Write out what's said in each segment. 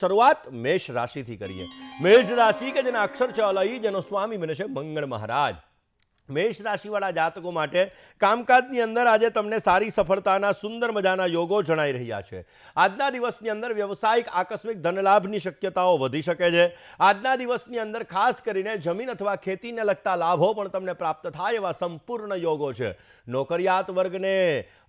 શરૂઆત મેષ રાશિથી કરીએ। મેષ રાશિ કે જેના અક્ષર છે અલઈ, જેનો સ્વામી બને છે મંગળ મહારાજ। મેષ રાશિવાળા જાતકો માટે કામકાજની અંદર આજે તમને સારી સફળતાના સુંદર મજાના યોગો જણાઈ રહ્યા છે। આજના દિવસની અંદર વ્યવસાયિક આકસ્મિક ધનલાભની શક્યતાઓ વધી શકે છે। આજના દિવસની અંદર ખાસ કરીને જમીન અથવા ખેતીને લગતા લાભો પણ તમને પ્રાપ્ત થાય એવા સંપૂર્ણ યોગો છે। નોકરિયાત વર્ગને,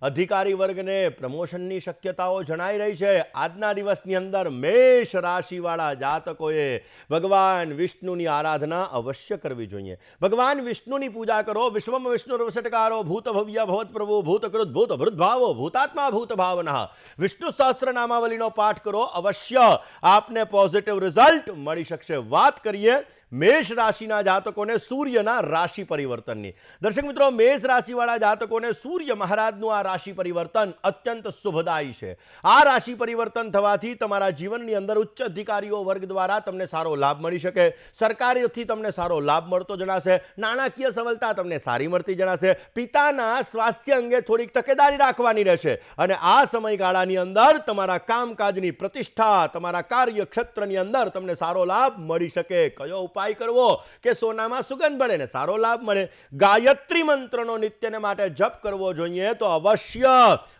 અધિકારી વર્ગને પ્રમોશનની શક્યતાઓ જણાઈ રહી છે। આજના દિવસની અંદર મેષ રાશિવાળા જાતકોએ ભગવાન વિષ્ણુની આરાધના અવશ્ય કરવી જોઈએ। ભગવાન વિષ્ણુની પૂજા કરો। વિશ્વમ વિષ્ણુર્વષટકારો ભૂત ભવ્ય ભવત પ્રભુ ભૂતકૃત ભૂત ભૃતભાવો ભૂતાત્મા ભૂત ભાવના। વિષ્ણુ સહસ્ત્ર નામાવલીનો પાઠ કરો, અવશ્ય આપને પોઝિટિવ રિઝલ્ટ મળી શકશે। વાત કરીએ મેષ રાશિના જાતકોને સૂર્યના રાશિ પરિવર્તનની। દર્શક મિત્રો, મેષ રાશિવાળા જાતકોને સૂર્ય મહારાજનું આ રાશિ પરિવર્તન અત્યંત શુભદાયી છે। આ રાશિ પરિવર્તન થવાથી તમારા જીવનની અંદર ઉચ્ચ અધિકારીઓ વર્ગ દ્વારા તમને સારો લાભ મળી શકે। સરકારીથી તમને સારો લાભ મળતો જણાશે। નાણાકીય સફળતા તમને સારી મળતી જણાશે। પિતાના સ્વાસ્થ્ય અંગે થોડીક તકેદારી રાખવાની રહેશે અને આ સમયગાળાની અંદર તમારા કામકાજની પ્રતિષ્ઠા, તમારા કાર્યક્ષેત્રની અંદર તમને સારો લાભ મળી શકે। કયો ઉપાય કરવો કે સોનામાં સુગંધ બને ને સારો લાભ મળે? ગાયત્રી મંત્રનો નિત્યને માટે જપ કરવો જોઈએ તો અવશ્ય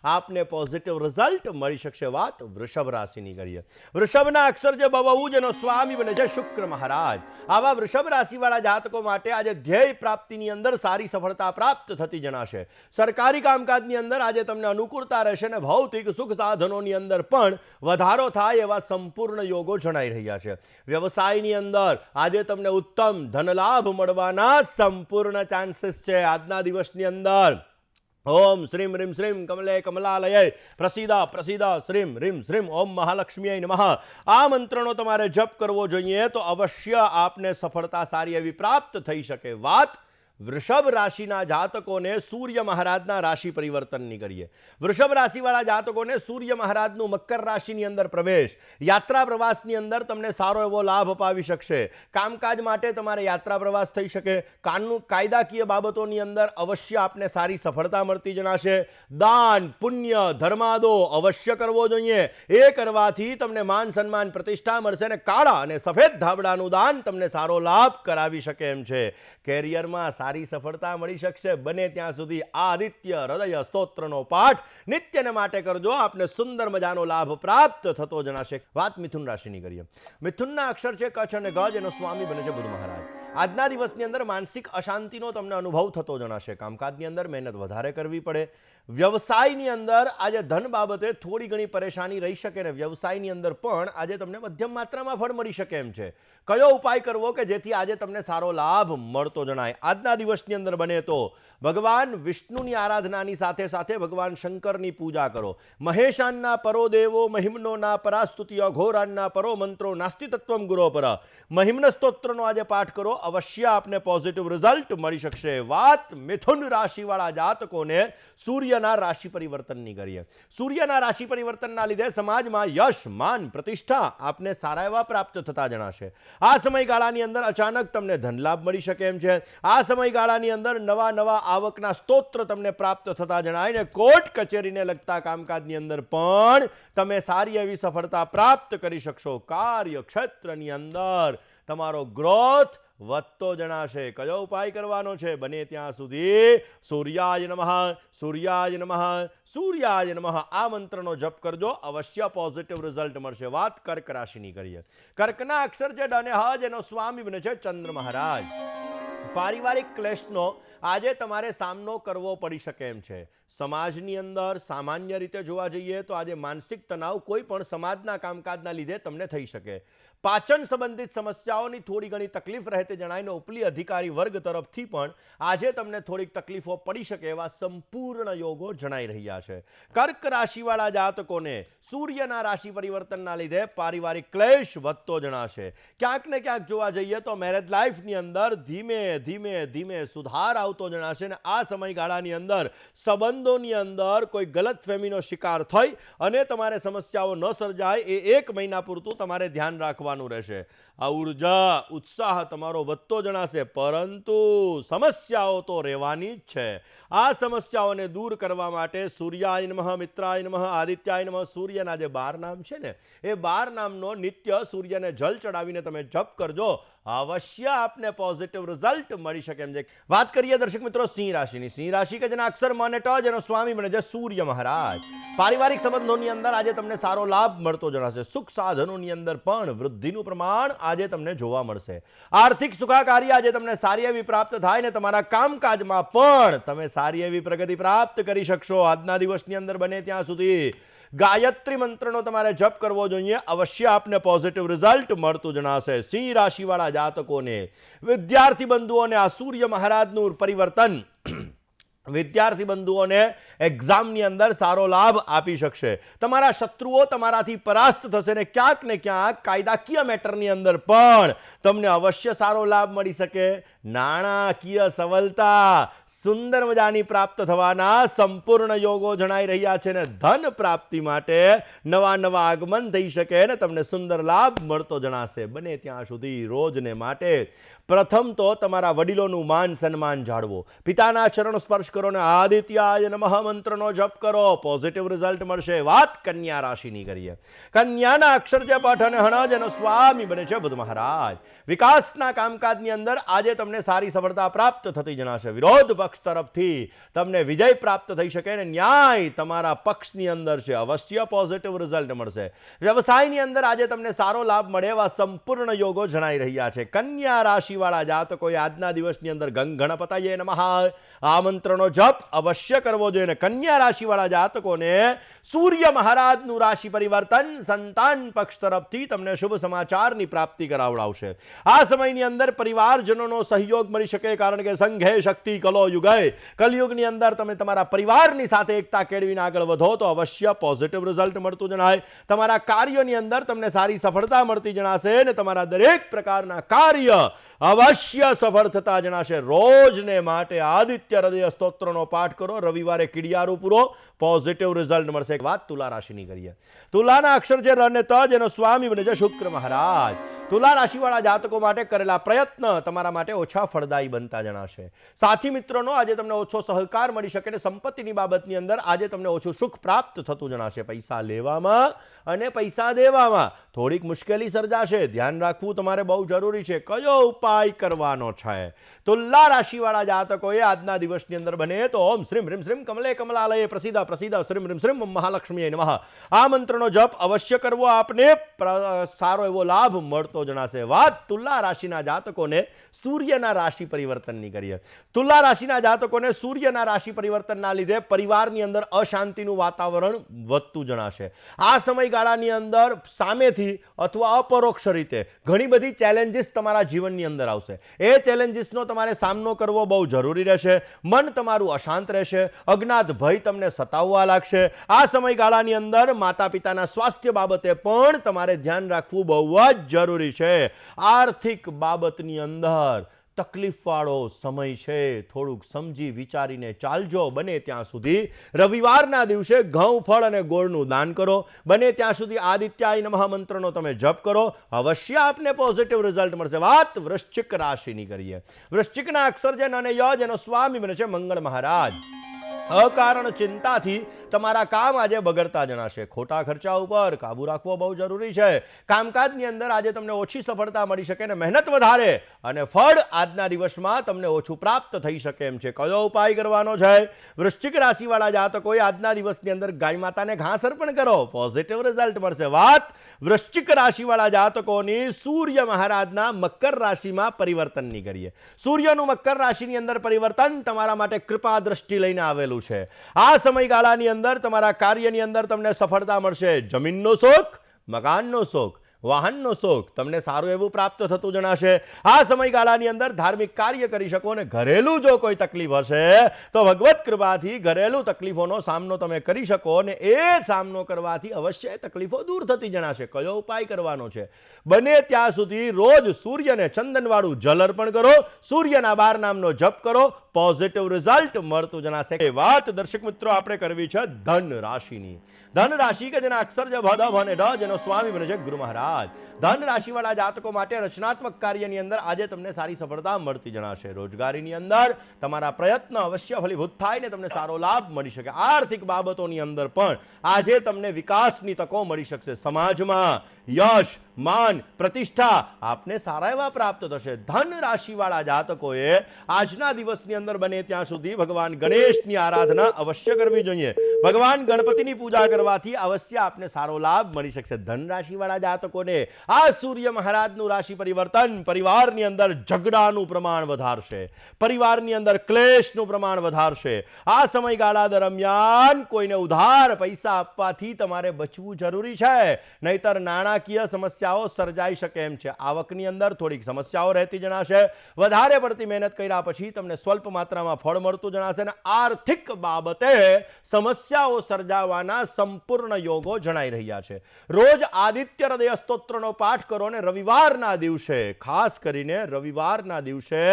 આપને પોઝિટિવ રિઝલ્ટ મળી શકશે। વાત વૃષભ રાશિની કરીએ। વૃષભના અક્ષર જે બહુ, જેનો સ્વામી બને છે શુક્ર મહારાજ। આવા વૃષભ રાશિવાળા જાતકો માટે આજે ધ્યેય પ્રાપ્તિની અંદર સારી સફળતા પ્રાપ્ત થતી જણાશે। સરકારી કામકાજની અંદર આજે તમને અનુકૂળતા રહેશે અને ભૌતિક સુખ સાધનોની અંદર પણ વધારો થાય એવા સંપૂર્ણ યોગો જણાઈ રહ્યા છે। વ્યવસાયની અંદર આજે તમને ઉત્તમ ધનલાભ મળવાના સંપૂર્ણ ચાન્સીસ છે। આજના દિવસની અંદર ઓમ શ્રીમ રીમ શ્રીમ કમલે કમલાલય પ્રસિદ્ધ પ્રસિદ્ધ શ્રીમ રીમ શ્રીમ ઓમ મહાલક્ષ્મીય નમઃ આ મંત્રનો તમારે જપ કરવો જોઈએ તો અવશ્ય આપને સફળતા સારી એવી પ્રાપ્ત થઈ શકે। વાત વૃષભ રાશિના જાતકોને સૂર્ય મહારાજના રાશિ પરિવર્તનની કરીએ। વૃષભ રાશિવાળા જાતકોને સૂર્ય મહારાજનું મકર રાશિની અંદર પ્રવેશ, યાત્રા પ્રવાસની અંદર તમને સારો એવો લાભ અપાવી શકશે। કામકાજ માટે તમારે યાત્રા પ્રવાસ થઈ શકે। કાયદાકીય બાબતોની અંદર અવશ્ય આપને સારી સફળતા મળતી જણાશે। દાન પુણ્ય ધર્માદો અવશ્ય કરવો જોઈએ। એ કરવાથી તમને માન સન્માન પ્રતિષ્ઠા મળશે અને કાળા અને સફેદ ધાબળાનું દાન તમને સારો લાભ કરાવી શકે એમ છે। કેરિયરમાં સારી સફળતા મળી શકશે। બને ત્યાં સુધી આદિત્ય હૃદય સ્તોત્રનો પાઠ નિત્યને માટે કરજો, આપને સુંદર મજાનો લાભ પ્રાપ્ત થતો જણાશે। વાત મિથુન રાશિની કરીએ। મિથુનના અક્ષર છે કચ્છ અને ગજ, એનો સ્વામી બને છે બુધ મહારાજ। આજના દિવસની અંદર માનસિક અશાંતિનો તમને અનુભવ થતો જણાશે। કામકાજની અંદર મહેનત વધારે કરવી પડે। વ્યવસાયની અંદર આજે ધન બાબતે થોડી ઘણી પરેશાની રહી શકે ને વ્યવસાયની અંદર પણ આજે તમને મધ્યમ માત્રામાં ફળ મળી શકે એમ છે। કયો ઉપાય કરવો કે જેથી આજે તમને સારો લાભ મળતો જણાય? આજના દિવસની અંદર બને તો ભગવાન વિષ્ણુની આરાધનાની સાથે સાથે ભગવાન શંકરની પૂજા કરો। મહેશાનના પરો દેવો મહિમ્નોના પરાસ્તુતિ અઘોરાનના પરો મંત્રો નાસ્તિ તત્વમ ગુરો પર મહિમ્ન સ્તોત્રનો આજે પાઠ કરો, અવશ્ય આપને પોઝિટિવ રિઝલ્ટ મળી શકશે। વાત મિથુન રાશિવાળા જાતકોને સૂર્યના રાશિ પરિવર્તનની કરીએ। સૂર્યના રાશિ પરિવર્તનના લીધે સમાજમાં યશ માન પ્રતિષ્ઠા આપને સારા એવા પ્રાપ્ત થતા જણાશે। આ સમયગાળાની અંદર અચાનક તમને ધનલાભ મળી શકે એમ છે। આ સમયગાળાની અંદર નવા નવા આવકના સ્તોત્ર તમને પ્રાપ્ત થતા જણાય ને કોર્ટ કચેરીને લગતા કામકાજની અંદર પણ તમે સારી એવી સફળતા પ્રાપ્ત કરી શકશો। કાર્યક્ષેત્રની અંદર તમારો ગ્રોથ વધતો જણાશે। કયો ઉપાય કરવાનો છે? બને ત્યાં સુધી સૂર્યાય નમઃ સૂર્યાય નમઃ સૂર્યાય નમઃ આ મંત્રનો જપ કરજો, અવશ્ય પોઝિટિવ રિઝલ્ટ મળશે। વાત કર્ક રાશિની કરીએ। કર્કના અક્ષર છે ડ અને હ, જેનો સ્વામી બને છે ચંદ્ર મહારાજ। પારિવારિક ક્લેશનો આજે તમારે સામનો કરવો પડી શકે એમ છે। સમાજની અંદર સામાન્ય રીતે જોવા જઈએ તો આજે માનસિક તણાવ કોઈ પણ સમાજના કામકાજના લીધે તમને થઈ શકે। પાચન સંબંધિત સમસ્યાઓની થોડી ઘણી તકલીફ રહેતી જણાય ને ઉપલી અધિકારી વર્ગ તરફથી પણ આજે તમને થોડીક તકલીફો પડી શકે એવા સંપૂર્ણ યોગો જણાઈ રહ્યા છે। કર્ક રાશિવાળા જાતકોને સૂર્યના રાશિ પરિવર્તનના લીધે પારિવારિક ક્લેશ વધતો જણાશે। ક્યાંક ને ક્યાંક જોવા જઈએ તો મેરેજ લાઈફની અંદર ધીમે ધીમે ધીમે સુધાર આવતો જણાશે ને આ સમયગાળાની અંદર સંબંધોની અંદર કોઈ ગલતફહેમીનો શિકાર થઈ અને તમારે સમસ્યાઓ ન સર્જાય એ 1 મહિના પૂરતું તમારે ધ્યાન રાખવાનું રહેશે. આ ઉર્જા ઉત્સાહ તમારો વધતો જણાશે, પરંતુ સમસ્યાઓ તો રહેવાની જ છે. આ સમસ્યાઓને દૂર કરવા માટે સૂર્યાય નમઃ, મિત્રાય નમઃ, આદિત્યાય નમઃ, સૂર્યના જે 12 નામ છે ને એ 12 નામનો નિત્ય સૂર્યને જલ ચડાવીને તમે જપ કરજો, અવશ્ય આપને પોઝિટિવ રિઝલ્ટ મળી શકે એમ છે. વાત કરીએ દર્શક મિત્રો સિંહ રાશિની. સિંહ રાશિ કે જેના અક્ષર મ અને ટ, જેનો સ્વામી બને છે સૂર્ય મહારાજ. પારિવારિક સંબંધોની અંદર આજે તમને સારો લાભ મળતો જણાશે. સુખ સાધનોની અંદર પણ વૃદ્ધિનું પ્રમાણ આજે તમને જોવા મળશે. આર્થિક સુખાકારી આજે તમને સારી એવી પ્રાપ્ત થાય ને તમારા કામકાજમાં પણ તમે સારી એવી પ્રગતિ પ્રાપ્ત કરી શકશો. આજના દિવસની અંદર બને ત્યાં સુધી ગાયત્રી મંત્રનો તમારે જપ કરવો જોઈએ, અવશ્ય આપને પોઝિટિવ રિઝલ્ટ મળતું જણાશે. સિંહ રાશિવાળા જાતકોને, વિદ્યાર્થી બંધુઓને આ સૂર્ય મહારાજનું પરિવર્તન વિદ્યાર્થી બંધુઓને એક્ઝામની અંદર સારો લાભ આપી શકશે. તમારા શત્રુઓ તમારાથી પરાસ્ત થશે ને ક્યાંક કાયદાકીય મેટરની અંદર પણ તમને અવશ્ય સારો લાભ મળી શકે. નાણાકીય સફળતા સુંદર મજાની પ્રાપ્ત થવાના સંપૂર્ણ યોગો જણાઈ રહ્યા છે ને ધન પ્રાપ્તિ માટે નવા આગમન થઈ શકે ને તમને સુંદર લાભ મળતો જણાશે. બને ત્યાં સુધી રોજને માટે પ્રથમ તો તમારા વડીલોનું માન સન્માન જાળવો. પિતાના ચરણ સ્પર્શ કરો ને આદિત્યાય નમઃ મંત્રનો જપ કરો, પોઝિટિવ રિઝલ્ટ મળશે. વાત કન્યા રાશિની કરીએ. કન્યાના અક્ષર જે પાઠ અને હણ જેનો સ્વામી બને છે બુધ મહારાજ. વિકાસના કામકાજની અંદર આજે તમને સારી સફળતા પ્રાપ્ત થતી જણાશે. વિરોધ પક્ષ તરફથી તમને વિજય પ્રાપ્ત થઈ શકે ને ન્યાય તમારા પક્ષની અંદર છે, અવશ્ય પોઝિટિવ રિઝલ્ટ મળશે. વ્યવસાયની અંદર આજે તમને સારો લાભ મળે એવા સંપૂર્ણ યોગો જણાઈ રહ્યા છે. કન્યા રાશિવાળા જાતકોએ આજના દિવસની અંદર ગણપતયે નમઃ આ મંત્રનો જપ અવશ્ય કરવો જોઈએ. કન્યા રાશિવાળા જાતકોને સૂર્ય મહારાજનું રાશિ પરિવર્તન સંતાન પક્ષ તરફથી તમને શુભ સમાચારની પ્રાપ્તિ કરાવડાવશે. આ સમયની અંદર પરિવારજનોનો સહયોગ મળી શકે, કારણ કે સંઘે શક્તિ કલો યુગે. કલયુગની અંદર તમે તમારા પરિવારની સાથે એકતા કેળવીને આગળ વધો તો અવશ્ય પોઝિટિવ રિઝલ્ટ મળતું જણાય. તમારા કાર્યોની અંદર તમને સારી સફળતા મળતી જણાશે અને તમારા દરેક પ્રકારના કાર્ય અવશ્ય સફળ થતા જણાશે. રોજને માટે આદિત્ય હૃદય સ્તોત્રનો પાઠ કરો, રવિવારે કિડિયારું પૂરો, પોઝિટિવ રિઝલ્ટ મળશે. વાત તુલા રાશિની કરીએ. તુલાના અક્ષર છે ર અને ત, જેનો સ્વામી બને છે શુક્ર મહારાજ. તુલા રાશિવાળા જાતકો માટે કરેલા પ્રયત્ન તમારા માટે ઓછા ફળદાયી બનતા જણાશે. સાથી મિત્રોનો આજે તમને ઓછો સહકાર મળી શકે. સંપત્તિની બાબતની અંદર આજે તમને ઓછું સુખ પ્રાપ્ત થતું જણાશે. પૈસા લેવામાં અને પૈસા દેવામાં થોડીક મુશ્કેલી સર્જાશે. ધ્યાન રાખવું તમારે બહુ જરૂરી છે. કયો ઉપાય કરવાનો છે? તુલા રાશિવાળા જાતકોએ આજના દિવસની અંદર બને તો ઓમ શ્રીમ હ્રીમ શ્રીમ કમલે કમલાલયે પ્રસિદ્ધ શ્રીમ હ્રીમ શ્રીમ મહાલક્ષ્મીએ નમઃ આ મંત્રનો જપ અવશ્ય કરવો, આપને સારો એવો લાભ મળતો જણાશે. વાત તુલા રાશિના જાતકોને સૂર્યના રાશિ પરિવર્તનની કરીએ. તુલા રાશિના જાતકોને સૂર્યના રાશિ પરિવર્તનના લીધે પરિવારની અંદર અશાંતિનું વાતાવરણ વધતું જણાશે. આ સમયગાળાની અંદર સામેથી અથવા અપરોક્ષ રીતે ઘણી બધી ચેલેન્જીસ તમારા જીવનની અંદર આવશે. એ ચેલેન્જીસનો તમારે સામનો કરવો બહુ જરૂરી રહેશે. મન તમારું અશાંત રહેશે, અજ્ઞાત ભય તમને સતાવવા લાગશે. આ સમયગાળાની અંદર માતા પિતાના સ્વાસ્થ્ય બાબતે પણ તમારે ધ્યાન રાખવું બહુ જ જરૂરી છે. આર્થિક બાબતની અંદર તકલીફવાળો સમય છે, થોડુંક સમજી વિચારીને ચાલજો. બને ત્યાં સુધી રવિવારના દિવસે ઘઉં ફળ અને ગોળનું દાન કરો. બને ત્યાં સુધી આદિત્યાય નમઃ મંત્રનો તમે જપ કરો, અવશ્ય આપને પોઝિટિવ રિઝલ્ટ મળશે. વાત વૃશ્ચિક રાશિની કરીએ. વૃશ્ચિકના અક્ષર છે ન અને ય, જેનો સ્વામી બને છે મંગળ મહારાજ. અકારણ ચિંતાથી તમારા કામ આજે બગડતા જણાશે. ખોટા ખર્ચા ઉપર કાબુ રાખવો બહુ જરૂરી છે. કામકાજની અંદર આજે તમને ઓછી સફળતા મળી શકે ને મહેનત વધારે અને ફળ આજના દિવસમાં તમને ઓછું પ્રાપ્ત થઈ શકે એમ છે. કયો ઉપાય કરવાનો છે? વૃશ્ચિક રાશિવાળા જાતકોએ આજના દિવસની અંદર ગાય માતાને ઘાસ અર્પણ કરો, પોઝિટિવ રિઝલ્ટ મળશે. વાત વૃશ્ચિક રાશિવાળા જાતકોની સૂર્ય મહારાજના મકર રાશિમાં પરિવર્તનની કરીએ. સૂર્યનું મકર રાશિની અંદર પરિવર્તન તમારા માટે કૃપા દ્રષ્ટિ લઈને આવેલું છે. આ સમયગાળાની અંદર તમારા કાર્યની અંદર તમને સફળતા મળશે. જમીનનો શોખ, મકાનનો શોખ, વાહનનો સુખ તમને સારું એવું પ્રાપ્ત થતું જણાશે। આ સમયગાળાની અંદર ધાર્મિક કાર્ય કરી શકો અને ઘરેલું જો કોઈ તકલીફ હશે તો ભગવત કૃપાથી ઘરેલું તકલીફોનો સામનો તમે કરી શકો અને એ સામનો કરવાથી અવશ્ય તકલીફો દૂર થતી જણાશે। કયો ઉપાય કરવાનો છે? બને ત્યાં સુધી રોજ સૂર્યને ચંદનવાળું જલ અર્પણ કરો, સૂર્યના 12 નામનો જપ કરો, પોઝિટિવ રિઝલ્ટ મળતું જણાશે। એ વાત દર્શક મિત્રો આપણે કરવી છે ધન રાશિની। ધન રાશિ કે જેના અક્ષર છે ભ, ધ, ભ અને ઢ, જેનો સ્વામી બને છે ગુરુ મહારાજ। ધન રાશિવાળા જાતકો માટે રચનાત્મક કાર્યની અંદર આજે તમને સારી સફળતા મળતી જણાશે। રોજગારીની અંદર તમારા પ્રયત્ન અવશ્ય ફલીભૂત થાય ને તમને સારો લાભ મળી શકે। આર્થિક બાબતોની અંદર પણ આજે તમને વિકાસની તકો મળી શકશે। સમાજમાં યશ, માન, પ્રતિષ્ઠા આપને સારા એવા પ્રાપ્ત થશે। ધન રાશિવાળા જાતકોએ આજના દિવસની અંદર બને ત્યાં સુધી ભગવાન ગણેશની આરાધના અવશ્ય કરવી જોઈએ। ભગવાન ગણપતિની પૂજા કરવાથી અવશ્ય આપને સારો લાભ મળી શકશે। ધન રાશિવાળા જાતકોને આ સૂર્ય મહારાજનું રાશિ પરિવર્તન પરિવારની અંદર ઝઘડાનું પ્રમાણ વધારશે, પરિવારની અંદર ક્લેશનું પ્રમાણ વધારશે। આ સમયગાળા દરમિયાન કોઈને ઉધાર પૈસા આપવાથી તમારે બચવું જરૂરી છે, નહીતર નાણાકીય સમસ્યાઓ સર્જાઈ શકે એમ છે। આવકની અંદર થોડીક સમસ્યાઓ રહેતી જણાશે। વધારે પડતી મહેનત કર્યા પછી તમને સ્વલ્પ માત્રામાં ફળ મળતું જણાશે અને આર્થિક બાબતે સમસ્યાઓ સર્જાવાના સંપૂર્ણ યોગો જણાઈ રહ્યા છે। રોજ આદિત્ય હૃદય સ્તોત્રનો પાઠ કરો અને રવિવારના દિવસે, ખાસ કરીને રવિવારના દિવસે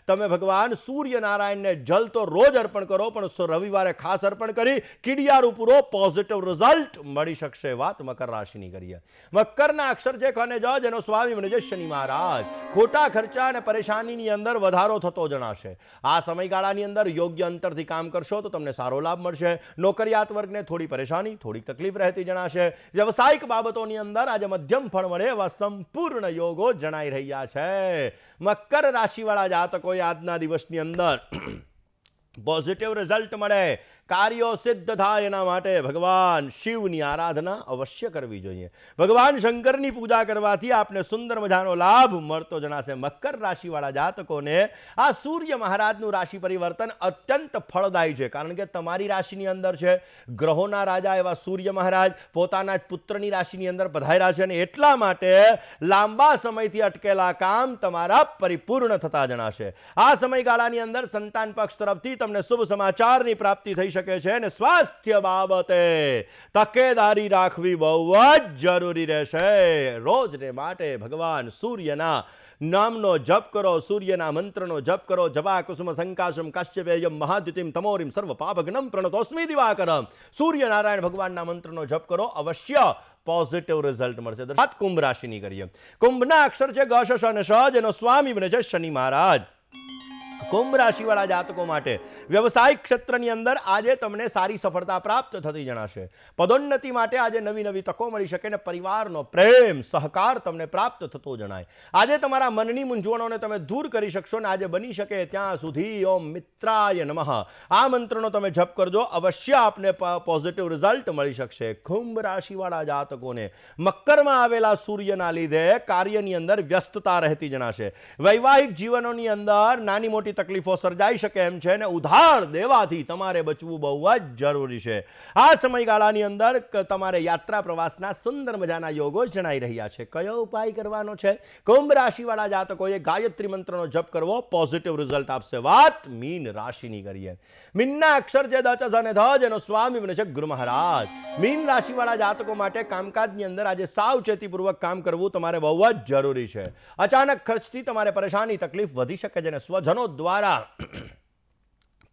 તમે ભગવાન સૂર્યનારાયણને જલ તો રોજ અર્પણ કરો, પણ રવિવારે ખાસ અર્પણ કરી કીડિયારું પૂરો પોઝિટિવ રિઝલ્ટ મળી શકશે। વાત મકર રાશિની કરીએ। મકરના અક્ષર છે ખ અને જ, જેનો સ્વામી બને છે શનિ મહારાજ। ખોટા ખર્ચા અને પરેશાનીની અંદર વધારો થતો જણાશે। આ સમયગાળાની અંદર યોગ્ય અંતરથી કામ કરશો તો તમને સારો લાભ મળશે। નોકરિયાત વર્ગને થોડી પરેશાની, થોડીક તકલીફ રહેતી જણાશે। વ્યવસાયિક બાબતોની અંદર આજે મધ્યમ ફળ મળે એવા સંપૂર્ણ યોગો જણાઈ રહ્યા છે। મકર રાશિવાળા જાતકોએ આજના દિવસની અંદર પોઝિટિવ રિઝલ્ટ મળે, કાર્યો સિદ્ધ થાય એના માટે ભગવાન શિવની આરાધના અવશ્ય કરવી જોઈએ। ભગવાન શંકરની પૂજા કરવાથી આપને સુંદર મજાનો લાભ મળતો જણાશે। મકર રાશિવાળા જાતકોને આ સૂર્ય મહારાજનું રાશિ પરિવર્તન અત્યંત ફળદાયી છે, કારણ કે તમારી રાશિની અંદર છે ગ્રહોના રાજા એવા સૂર્ય મહારાજ પોતાના જ પુત્રની રાશિની અંદર પધાર્યા છે અને એટલા માટે લાંબા સમયથી અટકેલા કામ તમારા પરિપૂર્ણ થતા જણાશે। આ સમયગાળાની અંદર સંતાન પક્ષ તરફથી તમને શુભ સમાચારની પ્રાપ્તિ થઈ શકે છે અને સ્વાસ્થ્ય બાબતે તકેદારી રાખવી બહુ જ જરૂરી રહેશે। રોજને માટે ભગવાન સૂર્યના નામનો જપ કરો, સૂર્યના મંત્રનો જપ કરો। જપા કુસુમ સંકાશમ કાશ્યપેયમ મહાદ્યુતિમ તમોરિમ સર્વ પાપઘ્નમ પ્રણતોસ્મિ દિવાકરમ। સૂર્યનારાયણ ભગવાનના મંત્રનો જપ કરો, અવશ્ય પોઝિટિવ રિઝલ્ટ મળશે। વાત કુંભ રાશિની કરીએ। કુંભના અક્ષર છે ગ, શ અને શ, જેનો સ્વામી બને છે શનિ મહારાજ। કુંભ રાશિવાળા જાતકો માટે વ્યવસાયિક ક્ષેત્રની અંદર આજે તમને સારી સફળતા પ્રાપ્ત થતી જણાશે। પદોન્નતિ માટે આજે નવી નવી તકો મળી શકે અને પરિવારનો પ્રેમ સહકાર તમને પ્રાપ્ત થતો જણાય। આજે તમારા મનની મૂંઝવણોને તમે દૂર કરી શકશો અને આજે બની શકે ત્યાં સુધી ઓમ મિત્રાય નમઃ આ મંત્રનો તમે જપ કરજો, અવશ્ય આપને પોઝિટિવ રિઝલ્ટ મળી શકશે। કુંભ રાશિવાળા જાતકોને મકરમાં આવેલા સૂર્યના લીધે કાર્યની અંદર વ્યસ્તતા રહેતી જણાશે। વૈવાહિક જીવનોની અંદર નાની મોટી તકલીફો સર્જાઈ શકે એમ છે અને ઉધાર દેવાથી તમારે બચવું બહુ જ જરૂરી છે। આ સમયગાળાની અંદર તમારે યાત્રા પ્રવાસના સુંદર મજાના યોગો જણાઈ રહ્યા છે। કયો ઉપાય કરવાનો છે? કુંભ રાશિવાળા જાતકોએ ગાયત્રી મંત્રનો જપ કરવો, પોઝિટિવ રિઝલ્ટ આપશે। વાત મીન રાશિની કરીએ। મીનના અક્ષર છે દ, ચ, ઝ અને ધ, જેનો સ્વામી બને છે ગુરુ મહારાજ। મીન રાશિવાળા જાતકો માટે કામકાજની અંદર આજે સાવચેતીપૂર્વક કામ કરવું તમારે બહુ જ જરૂરી છે। અચાનક ખર્ચથી તમારે પરેશાની તકલીફ વધી શકે છે અને સ્વજનો દ્વારા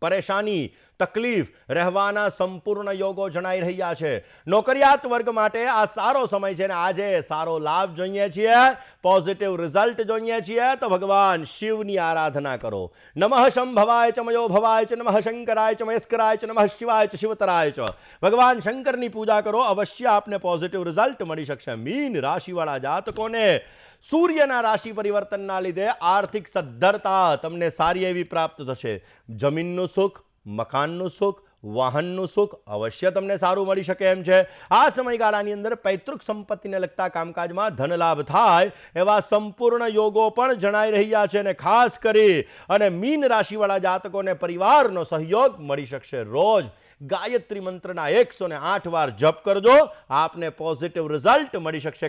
પરેશાની તકલીફ રહેવાના સંપૂર્ણ યોગો જણાઈ રહ્યા છે। નોકરિયાત વર્ગ માટે આ સારો સમય છે અને આજે સારો લાભ જોઈએ છીએ, પોઝિટિવ રિઝલ્ટ જોઈએ છીએ તો ભગવાન શિવની આરાધના કરો। નમઃ શંભવાય ચ મયો ભવાય ચ નમઃ શંકરાય ચ મહેશ્કરાય ચ નમઃ શિવાય ચ શિવતરાય ચ। ભગવાન શંકરની પૂજા કરો, અવશ્ય આપને પોઝિટિવ રિઝલ્ટ મળી શકશે। મીન રાશિવાળા જાતકોને સૂર્યના રાશિ પરિવર્તનના લીધે આર્થિક સદ્ધરતા તમને સારી એવી પ્રાપ્ત થશે। જમીનનું સુખ, મકાનનું સુખ, વાહનનું સુખ અવશ્ય તમને સારું મળી શકે એમ છે। આ સમયગાળાની અંદર પૈતૃક સંપત્તિને લગતા કામકાજમાં ધન લાભ થાય એવા સંપૂર્ણ યોગો પણ જણાઈ રહ્યા છે અને ખાસ કરી અને મીન રાશિવાળા જાતકોને પરિવારનો સહયોગ મળી શકશે। રોજ ગાયત્રી મંત્રના 108 વાર જપ કરજો, આપને પોઝિટિવ રિઝલ્ટ મળી શકશે।